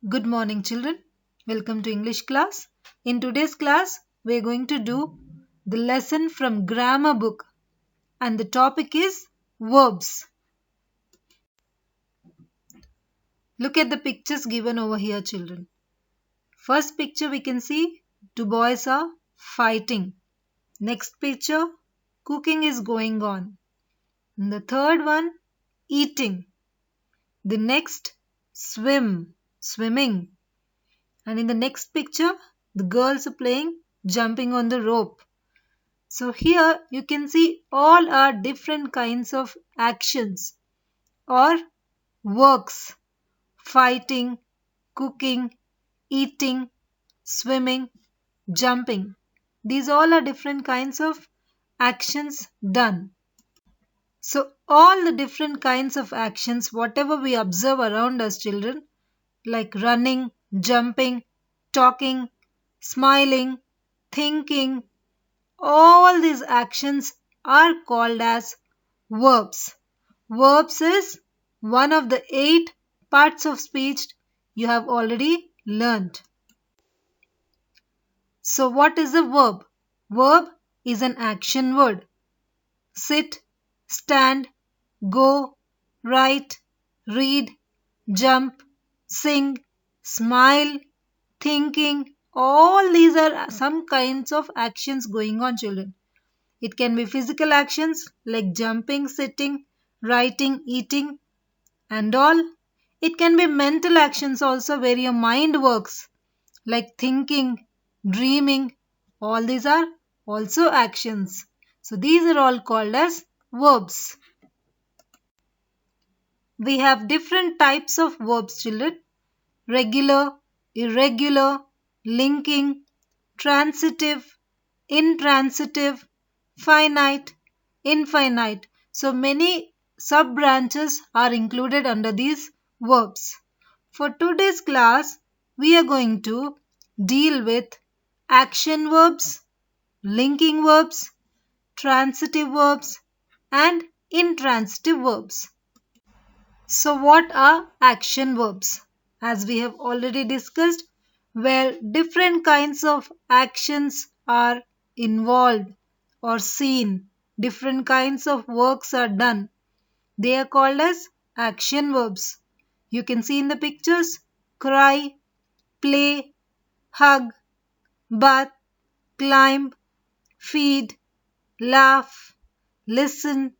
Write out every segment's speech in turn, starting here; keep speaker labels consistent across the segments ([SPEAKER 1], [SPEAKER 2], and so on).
[SPEAKER 1] Good morning, children. Welcome to English class. In today's class, we are going to do the lesson from grammar book and the topic is verbs. Look at the pictures given over here, children. First picture we can see two boys are fighting. Next picture, cooking is going on. And the third one, eating. The next, swimming. And in the next picture, the girls are playing jumping on the rope. So here you can see all are different kinds of actions or works: fighting, cooking, eating, swimming, jumping. These all are different kinds of actions done. So all the different kinds of actions, whatever we observe around us, children, like running, jumping, talking, smiling, thinking, all these actions are called as verbs. Verbs is one of the 8 parts of speech you have already learned. So what is a verb? Verb is an action word. Sit, stand, go, write, read, jump, sing, smile, thinking. All these are some kinds of actions going on, children. It can be physical actions like jumping, sitting, writing, eating and all. It can be mental actions also where your mind works like thinking, dreaming. All these are also actions. So these are all called as verbs. We have different types of verbs, children. Regular, irregular, linking, transitive, intransitive, finite, infinite. So many sub-branches are included under these verbs. For today's class, we are going to deal with action verbs, linking verbs, transitive verbs, and intransitive verbs. So what are action verbs? As we have already discussed, where different kinds of actions are involved or seen, different kinds of works are done. They are called as action verbs. You can see in the pictures: cry, play, hug, bath, climb, feed, laugh, listen,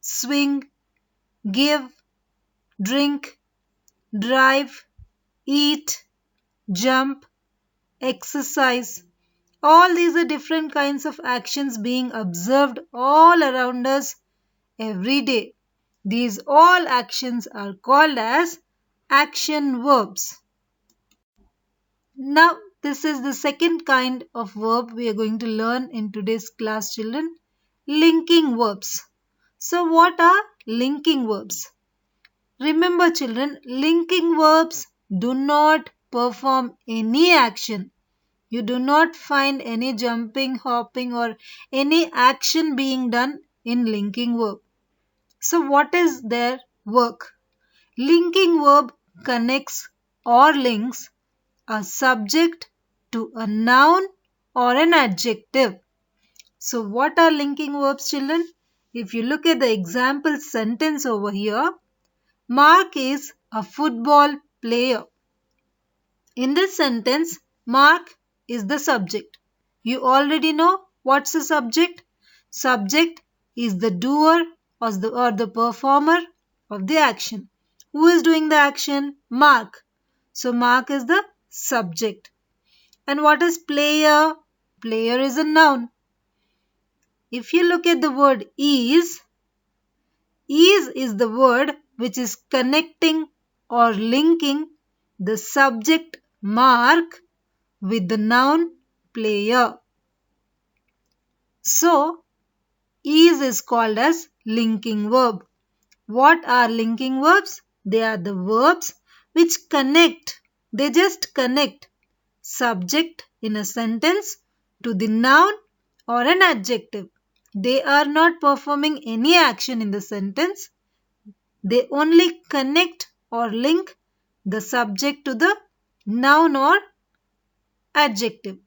[SPEAKER 1] swing, give, drink, drive, eat, jump, exercise. All these are different kinds of actions being observed all around us every day. These all actions are called as action verbs. Now, this is the second kind of verb we are going to learn in today's class, children. Linking verbs. So, what are linking verbs? Remember, children, linking verbs do not perform any action. You do not find any jumping, hopping, or any action being done in linking verb. So, what is their work? Linking verb connects or links a subject to a noun or an adjective. So, what are linking verbs, children? If you look at the example sentence over here, Mark is a football player. In this sentence, Mark is the subject. You already know what's the subject? Subject is the doer or the performer of the action. Who is doing the action? Mark. So Mark is the subject. And what is player? Player is a noun. If you look at the word is the word which is connecting or linking the subject Mark with the noun player. So, is called as linking verb. What are linking verbs? They are the verbs which connect. They just connect subject in a sentence to the noun or an adjective. They are not performing any action in the sentence. They only connect or link the subject to the noun or adjective.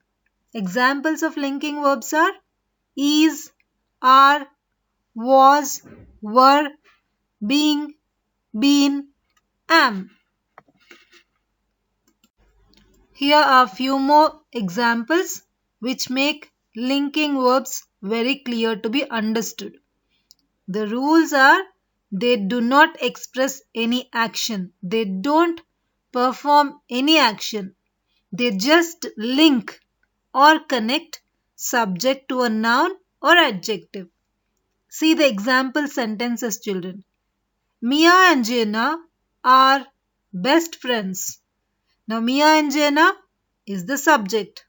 [SPEAKER 1] Examples of linking verbs are is, are, was, were, being, been, am. Here are few more examples which make linking verbs very clear to be understood. The rules are they do not express any action. They don't perform any action. They just link or connect subject to a noun or adjective. See the example sentences, children. Mia and Jana are best friends. Now, Mia and Jana is the subject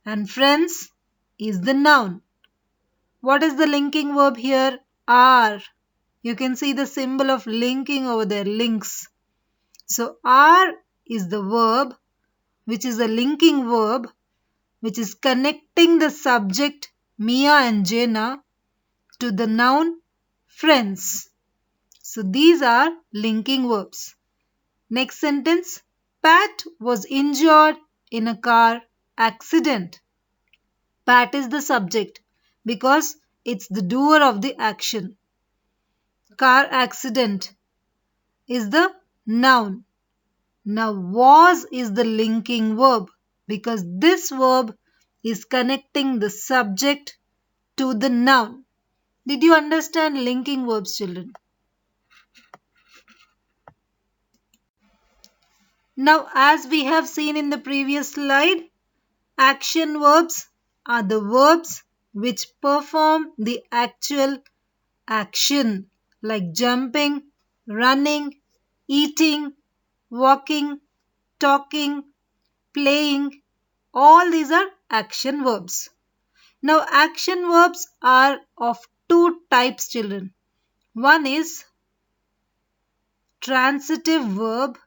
[SPEAKER 1] and friends is the noun. What is the linking verb here? Are. You can see the symbol of linking over there, links. So, are is the verb which is a linking verb which is connecting the subject Mia and Jana to the noun friends. So, these are linking verbs. Next sentence. Pat was injured in a car accident. Pat is the subject because it's the doer of the action. Car accident is the noun. Now was is the linking verb because this verb is connecting the subject to the noun. Did you understand linking verbs, children? Now, as we have seen in the previous slide, action verbs are the verbs which perform the actual action like jumping, running, eating, walking, talking, playing. All these are action verbs. Now, action verbs are of two types, children. One is transitive verb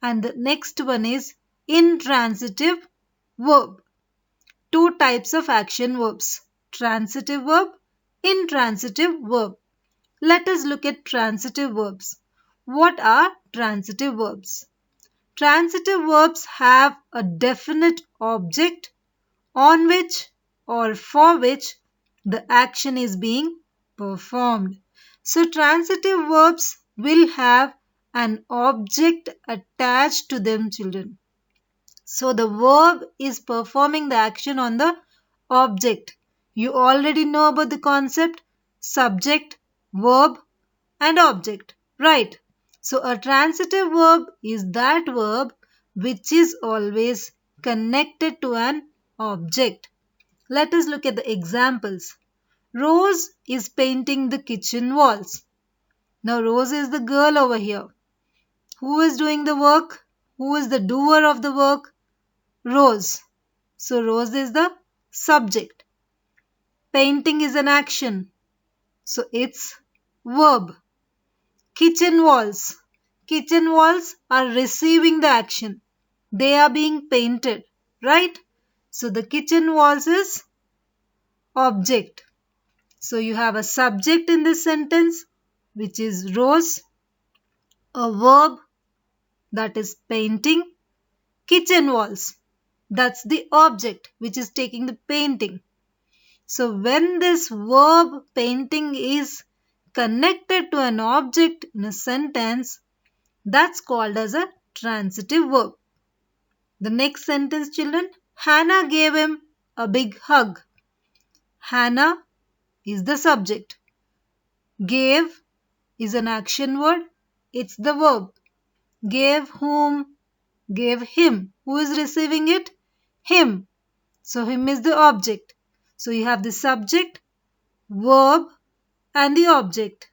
[SPEAKER 1] and the next one is intransitive verb. Two types of action verbs. Transitive verb, intransitive verb. Let us look at transitive verbs. What are transitive verbs? Transitive verbs have a definite object on which or for which the action is being performed. So transitive verbs will have an object attached to them, children. So the verb is performing the action on the object. You already know about the concept subject, verb and object, right? So a transitive verb is that verb which is always connected to an object. Let us look at the examples. Rose is painting the kitchen walls. Now Rose is the girl over here. Who is doing the work? Who is the doer of the work? Rose. So Rose is the subject. Painting is an action. So it's verb. Kitchen walls. Kitchen walls are receiving the action. They are being painted, right? So the kitchen walls is object. So you have a subject in this sentence which is Rose, a verb that is painting, kitchen walls. That's the object which is taking the painting. So when this verb painting is connected to an object in a sentence, that's called as a transitive verb. The next sentence, children. Hannah gave him a big hug. Hannah is the subject. Gave is an action word. It's the verb. Gave whom? Gave him. Who is receiving it? Him. So him is the object. So you have the subject, verb and the object.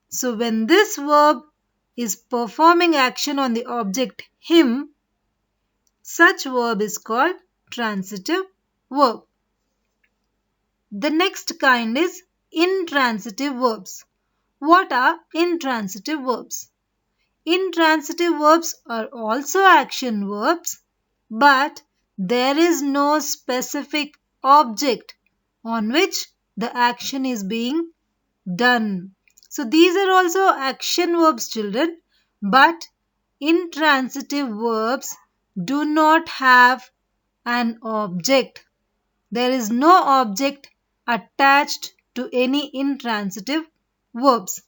[SPEAKER 1] So when this verb is performing action on the object him, such verb is called transitive verb. The next kind is intransitive verbs. What are intransitive verbs? Intransitive verbs are also action verbs, but there is no specific object on which the action is being done. So these are also action verbs, children, but intransitive verbs do not have an object. There is no object attached to any intransitive verbs.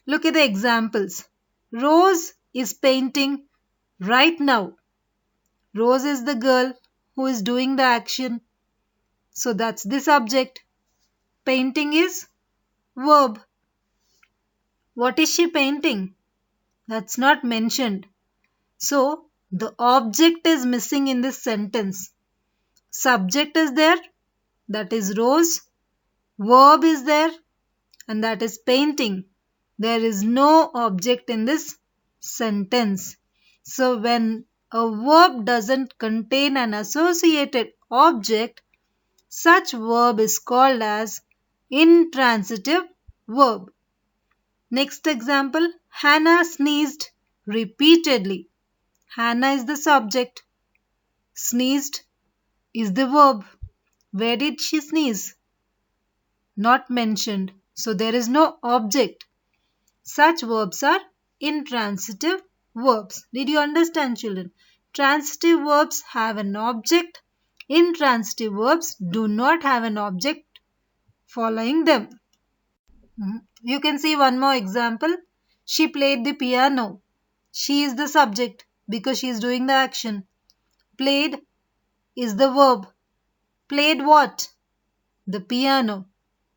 [SPEAKER 1] Look at the examples. Rose is painting right now. Rose is the girl who is doing the action. So that's the subject. Painting is verb. What is she painting? That's not mentioned. So the object is missing in this sentence. Subject is there, that is Rose. Verb is there, and that is painting. There is no object in this sentence. So when a verb doesn't contain an associated object, such verb is called as intransitive verb. Next example, Hannah sneezed repeatedly. Hannah is the subject. Sneezed is the verb. Where did she sneeze? Not mentioned. So there is no object. Such verbs are intransitive verbs. Did you understand, children? Transitive verbs have an object. Intransitive verbs do not have an object following them. You can see one more example. She played the piano. She is the subject because she is doing the action. Played is the verb. Played what? The piano.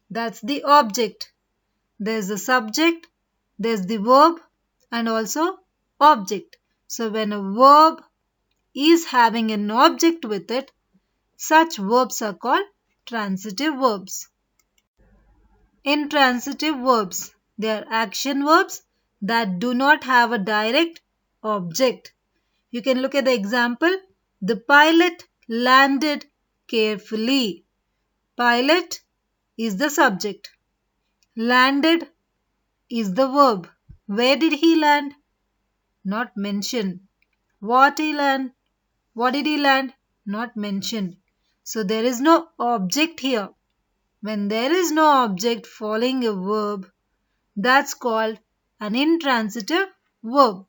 [SPEAKER 1] That's the object. There's the subject, there's the verb, and also object. So when a verb is having an object with it, such verbs are called transitive verbs. Intransitive verbs, they are action verbs that do not have a direct object. You can look at the example. The pilot landed carefully. Pilot is the subject. Landed is the verb. Where did he land? Not mentioned. What he land? What did he land? Not mentioned. So there is no object here. When there is no object following a verb, that's called an intransitive verb.